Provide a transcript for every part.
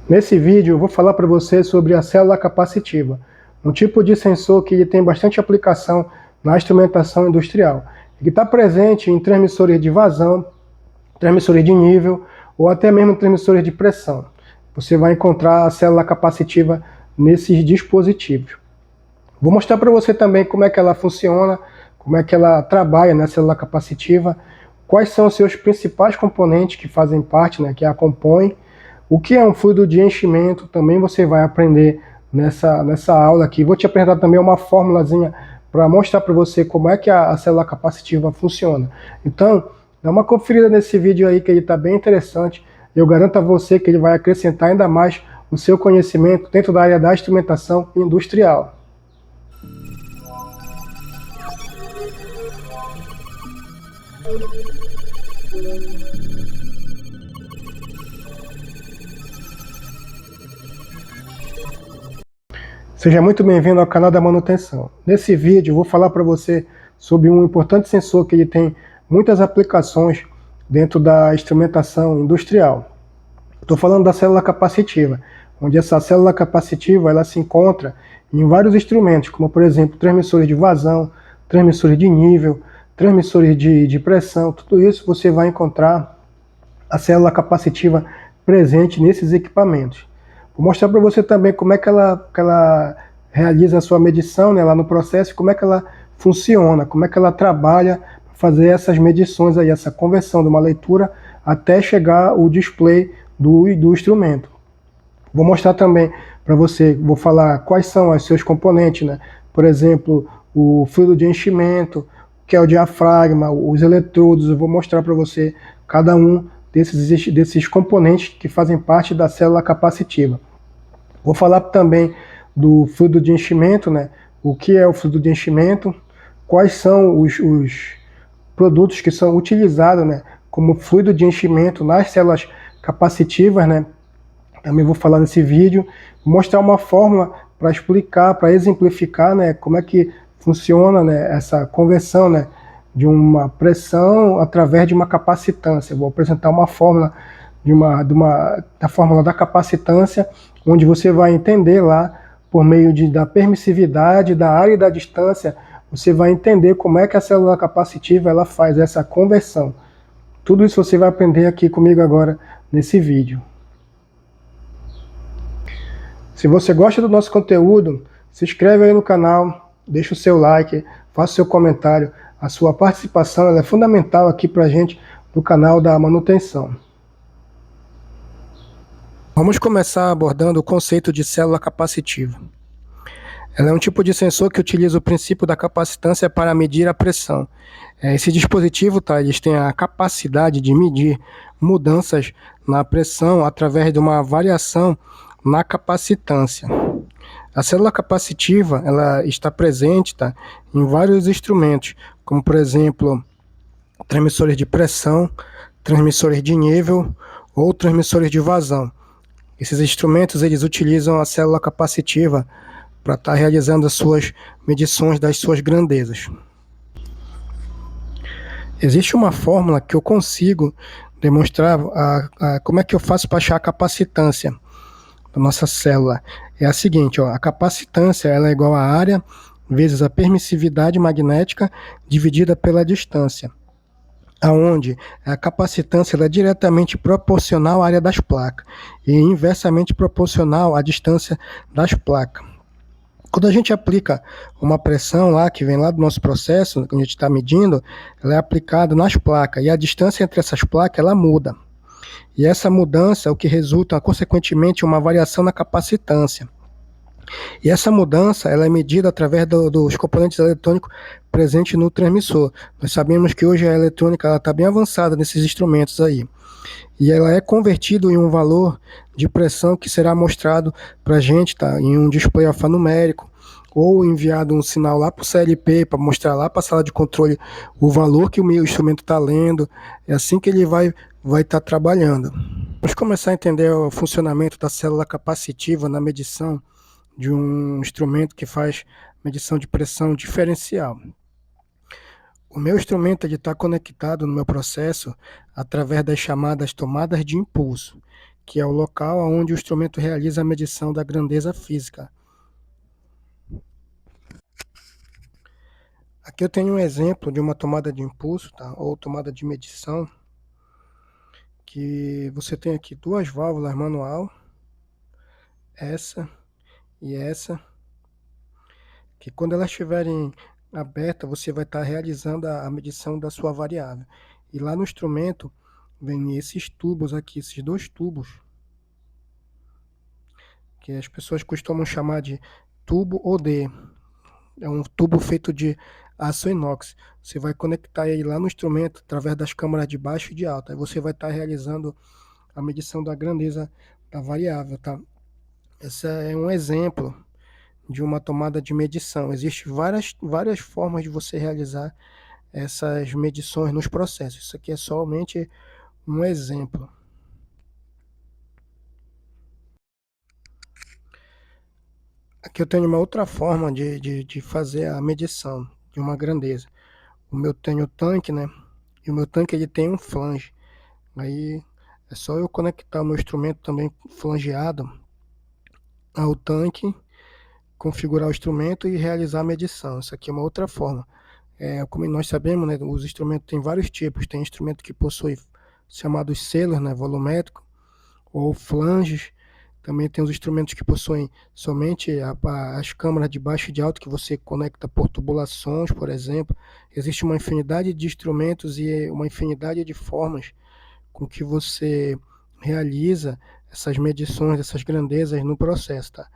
Nesse vídeo eu vou falar para você sobre a célula capacitiva, um tipo de sensor que tem bastante aplicação na instrumentação industrial, que está presente em transmissores de vazão, transmissores de nível ou até mesmo transmissores de pressão. Você vai encontrar a célula capacitiva nesses dispositivos. Vou mostrar para você também como é que ela funciona, como é que ela trabalha na célula capacitiva, quais são os seus principais componentes que fazem parte, que a compõem. O que é um fluido de enchimento, também você vai aprender nessa aula aqui. Vou te apresentar também uma formulazinha para mostrar para você como é que a célula capacitiva funciona. Então, dá uma conferida nesse vídeo aí que ele está bem interessante. Eu garanto a você que ele vai acrescentar ainda mais o seu conhecimento dentro da área da instrumentação industrial. Seja muito bem-vindo ao canal da manutenção. Nesse vídeo eu vou falar para você sobre um importante sensor que ele tem muitas aplicações dentro da instrumentação industrial. Estou falando da célula capacitiva, onde essa célula capacitiva ela se encontra em vários instrumentos, como por exemplo transmissores de vazão, transmissores de nível, transmissores de pressão, tudo isso você vai encontrar a célula capacitiva presente nesses equipamentos. Vou mostrar para você também como é que ela realiza a sua medição, lá no processo, como é que ela funciona, como é que ela trabalha para fazer essas medições aí, essa conversão de uma leitura até chegar o display do instrumento. Vou mostrar também para você, vou falar quais são os seus componentes, por exemplo, o fluido de enchimento, que é o diafragma, os eletrodos. Eu vou mostrar para você cada um desses componentes que fazem parte da célula capacitiva. Vou falar também do fluido de enchimento, o que é o fluido de enchimento, quais são os produtos que são utilizados como fluido de enchimento nas células capacitivas, Também vou falar nesse vídeo, mostrar uma fórmula para explicar, para exemplificar, como é que funciona, essa conversão, de uma pressão através de uma capacitância. Eu vou apresentar uma fórmula da fórmula da capacitância, onde você vai entender lá, por meio da permissividade, da área e da distância, você vai entender como é que a célula capacitiva ela faz essa conversão. Tudo isso você vai aprender aqui comigo agora nesse vídeo. Se você gosta do nosso conteúdo, se inscreve aí no canal, deixa o seu like, faça o seu comentário. A sua participação ela é fundamental aqui para a gente do canal da manutenção. Vamos começar abordando o conceito de célula capacitiva. Ela é um tipo de sensor que utiliza o princípio da capacitância para medir a pressão. Esse dispositivo, eles têm a capacidade de medir mudanças na pressão através de uma variação na capacitância. A célula capacitiva ela está presente em vários instrumentos, como por exemplo, transmissores de pressão, transmissores de nível ou transmissores de vazão. Esses instrumentos eles utilizam a célula capacitiva para estar realizando as suas medições das suas grandezas. Existe uma fórmula que eu consigo demonstrar como é que eu faço para achar a capacitância da nossa célula. É a seguinte, a capacitância ela é igual a área vezes a permissividade magnética dividida pela distância, aonde a capacitância ela é diretamente proporcional à área das placas e inversamente proporcional à distância das placas. Quando a gente aplica uma pressão lá, que vem lá do nosso processo, que a gente está medindo, ela é aplicada nas placas, e a distância entre essas placas, ela muda. E essa mudança é o que resulta, consequentemente, uma variação na capacitância. E essa mudança, ela é medida através dos componentes eletrônicos presentes no transmissor. Nós sabemos que hoje a eletrônica está bem avançada nesses instrumentos aí. E ela é convertida em um valor de pressão que será mostrado para a gente, em um display alfanumérico, ou enviado um sinal lá para o CLP, para mostrar lá para a sala de controle o valor que o meu instrumento está lendo. É assim que ele vai estar trabalhando. Vamos começar a entender o funcionamento da célula capacitiva na medição de um instrumento que faz medição de pressão diferencial. O meu instrumento está conectado no meu processo através das chamadas tomadas de impulso, que é o local onde o instrumento realiza a medição da grandeza física. Aqui eu tenho um exemplo de uma tomada de impulso, tá? Ou tomada de medição, que você tem aqui duas válvulas manual, essa e essa, que quando elas estiverem abertas, você vai estar realizando a medição da sua variável. E lá no instrumento, vem esses tubos aqui, esses dois tubos, que as pessoas costumam chamar de tubo OD. É um tubo feito de aço inox. Você vai conectar ele lá no instrumento através das câmaras de baixo e de alta. Aí você vai estar realizando a medição da grandeza da variável, tá? Esse é um exemplo de uma tomada de medição. Existem várias formas de você realizar essas medições nos processos. Isso aqui é somente um exemplo. Aqui eu tenho uma outra forma de fazer a medição de uma grandeza. O meu tenho o tanque, né? E o meu tanque ele tem um flange. Aí é só eu conectar o meu instrumento também flangeado ao tanque, configurar o instrumento e realizar a medição. Isso aqui é uma outra forma. Como nós sabemos, né, os instrumentos têm vários tipos. Tem instrumento que possui chamados selos, né, volumétrico, ou flanges. Também tem os instrumentos que possuem somente as câmaras de baixo e de alto que você conecta por tubulações, por exemplo. Existe uma infinidade de instrumentos e uma infinidade de formas com que você realiza essas medições, essas grandezas no processo, tá?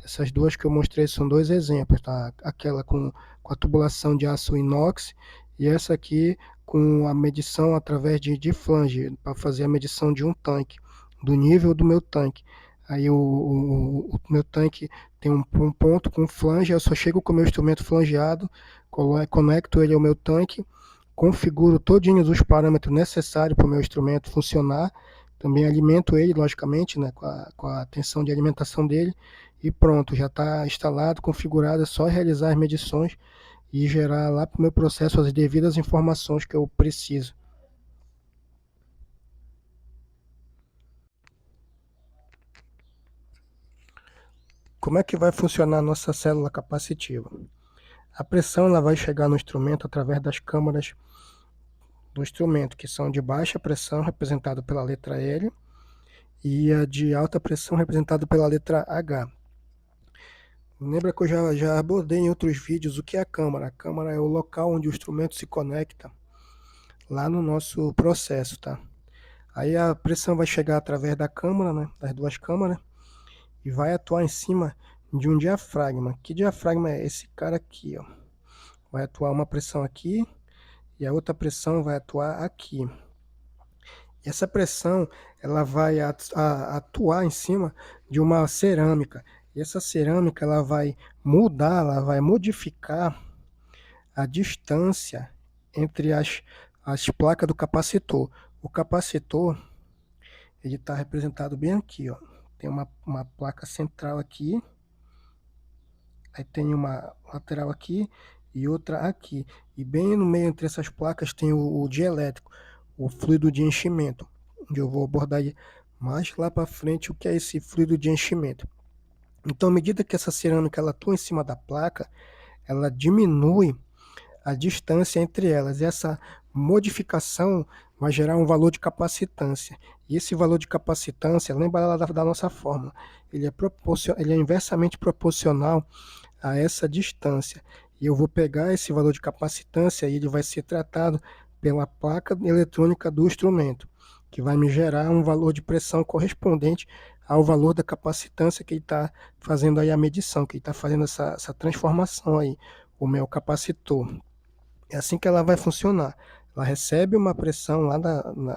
Essas duas que eu mostrei são dois exemplos, tá? Aquela com a tubulação de aço inox e essa aqui com a medição através de flange, para fazer a medição de um tanque, do nível do meu tanque. Aí o meu tanque tem um ponto com flange, eu só chego com o meu instrumento flangeado, conecto ele ao meu tanque, configuro todinhos os parâmetros necessários para o meu instrumento funcionar, também alimento ele, logicamente, né, com a tensão de alimentação dele, e pronto, já está instalado, configurado, é só realizar as medições e gerar lá para o meu processo as devidas informações que eu preciso. Como é que vai funcionar a nossa célula capacitiva? A pressão ela vai chegar no instrumento através das câmaras do instrumento, que são de baixa pressão, representado pela letra L, e a de alta pressão, representado pela letra H. Lembra que eu já abordei em outros vídeos o que é a câmara. A câmara é o local onde o instrumento se conecta lá no nosso processo, tá? Aí a pressão vai chegar através da câmara, né, das duas câmaras, e vai atuar em cima de um diafragma. Que diafragma é esse cara aqui, ó? Vai atuar uma pressão aqui e a outra pressão vai atuar aqui. E essa pressão ela vai atuar em cima de uma cerâmica. E essa cerâmica ela vai mudar, ela vai modificar a distância entre as placas do capacitor. O capacitor ele está representado bem aqui, ó. Tem uma placa central aqui, aí tem uma lateral aqui e outra aqui. E bem no meio entre essas placas tem o dielétrico, o fluido de enchimento, onde eu vou abordar mais lá para frente o que é esse fluido de enchimento. Então, à medida que essa cerâmica ela atua em cima da placa, ela diminui a distância entre elas. E essa modificação vai gerar um valor de capacitância. E esse valor de capacitância, lembra lá da nossa fórmula, ele é inversamente proporcional a essa distância. E eu vou pegar esse valor de capacitância e ele vai ser tratado pela placa eletrônica do instrumento, que vai me gerar um valor de pressão correspondente ao valor da capacitância que ele está fazendo aí a medição, que ele está fazendo essa transformação aí, o meu capacitor. É assim que ela vai funcionar. Ela recebe uma pressão lá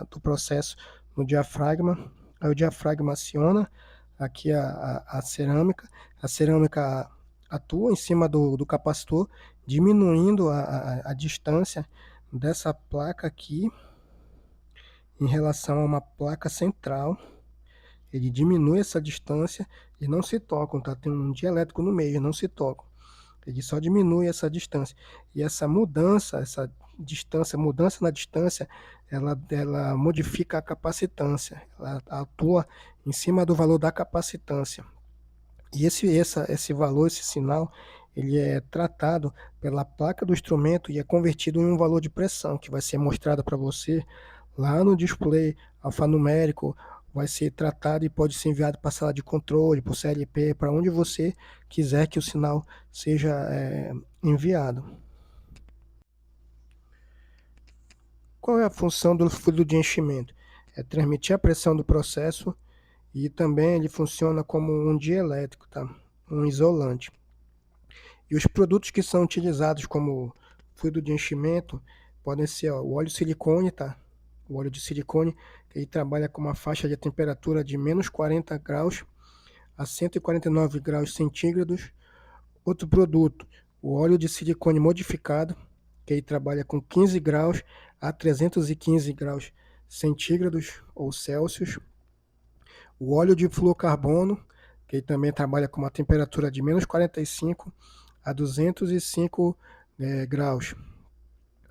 do processo no diafragma, aí o diafragma aciona aqui a cerâmica atua em cima do capacitor, diminuindo a distância dessa placa aqui em relação a uma placa central. Ele diminui essa distância e não se tocam, tá? Tem um dielétrico no meio, não se tocam. Ele só diminui essa distância. E essa mudança na distância, ela modifica a capacitância, ela atua em cima do valor da capacitância. E esse valor, esse sinal, ele é tratado pela placa do instrumento e é convertido em um valor de pressão, que vai ser mostrado para você lá no display alfanumérico, vai ser tratado e pode ser enviado para a sala de controle, para o CLP, para onde você quiser que o sinal seja enviado. Qual é a função do fluido de enchimento? É transmitir a pressão do processo e também ele funciona como um dielétrico, tá? Um isolante. E os produtos que são utilizados como fluido de enchimento podem ser o óleo silicone, tá? O óleo de silicone, que ele trabalha com uma faixa de temperatura de menos 40 graus a 149 graus centígrados. Outro produto, o óleo de silicone modificado, que ele trabalha com 15 graus a 315 graus centígrados ou Celsius. O óleo de fluorcarbono, que ele também trabalha com uma temperatura de menos 45 a 205 graus.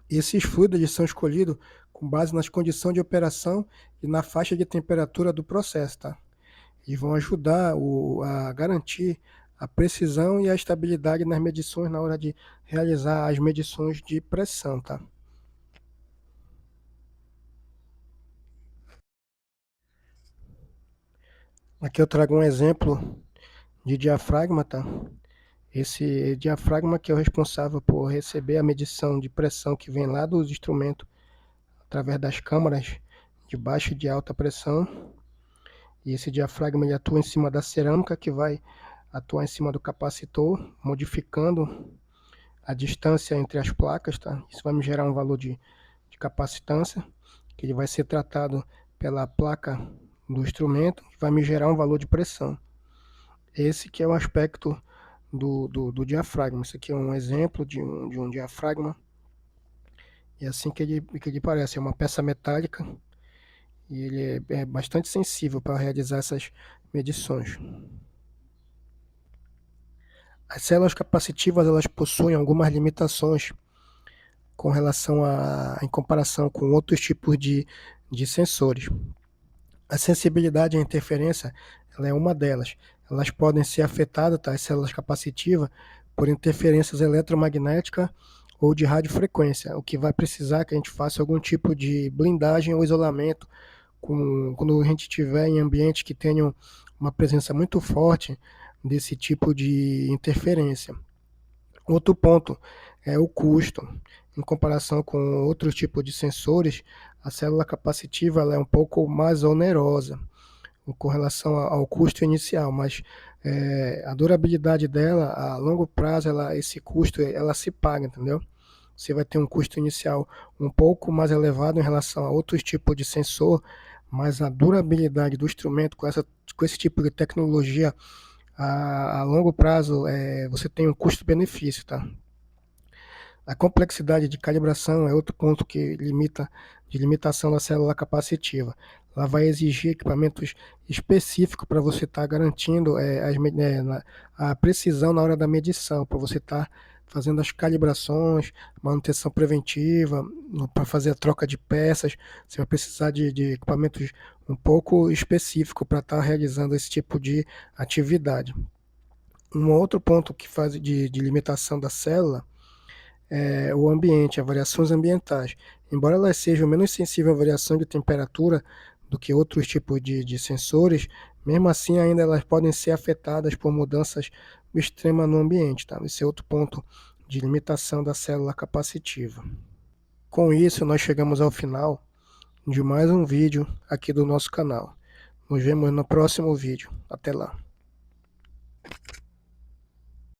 Esses fluidos são escolhidos com base nas condições de operação e na faixa de temperatura do processo, tá? E vão ajudar a garantir a precisão e a estabilidade nas medições na hora de realizar as medições de pressão, tá? Aqui eu trago um exemplo de diafragma, tá? Esse diafragma que é o responsável por receber a medição de pressão que vem lá dos instrumentos através das câmaras de baixa e de alta pressão. E esse diafragma ele atua em cima da cerâmica que vai atuar em cima do capacitor, modificando a distância entre as placas, tá? Isso vai me gerar um valor de capacitância, que ele vai ser tratado pela placa do instrumento, e vai me gerar um valor de pressão. Esse que é o aspecto do diafragma. Isso aqui é um exemplo de um diafragma. É assim que ele parece, é uma peça metálica e ele é bastante sensível para realizar essas medições. As células capacitivas elas possuem algumas limitações com relação em comparação com outros tipos de sensores. A sensibilidade à interferência ela é uma delas. Elas podem ser afetadas, tá, as células capacitivas, por interferências eletromagnéticas ou de radiofrequência, o que vai precisar que a gente faça algum tipo de blindagem ou isolamento quando a gente estiver em ambientes que tenham uma presença muito forte desse tipo de interferência. Outro ponto é o custo. Em comparação com outros tipos de sensores, a célula capacitiva ela é um pouco mais onerosa com relação ao custo inicial, mas a durabilidade dela, a longo prazo, esse custo ela se paga, entendeu? Você vai ter um custo inicial um pouco mais elevado em relação a outros tipos de sensor, mas a durabilidade do instrumento com esse tipo de tecnologia a longo prazo você tem um custo-benefício, tá? A complexidade de calibração é outro ponto que de limitação da célula capacitiva. Ela vai exigir equipamentos específicos para você estar garantindo a precisão na hora da medição, para você estar fazendo as calibrações, manutenção preventiva, para fazer a troca de peças, você vai precisar de equipamentos um pouco específicos para estar realizando esse tipo de atividade. Um outro ponto que faz de limitação da célula é o ambiente, as variações ambientais. Embora elas sejam menos sensíveis à variação de temperatura do que outros tipos de sensores, mesmo assim ainda elas podem ser afetadas por mudanças extremas no ambiente. Tá? Esse é outro ponto de limitação da célula capacitiva. Com isso, nós chegamos ao final de mais um vídeo aqui do nosso canal. Nos vemos no próximo vídeo. Até lá.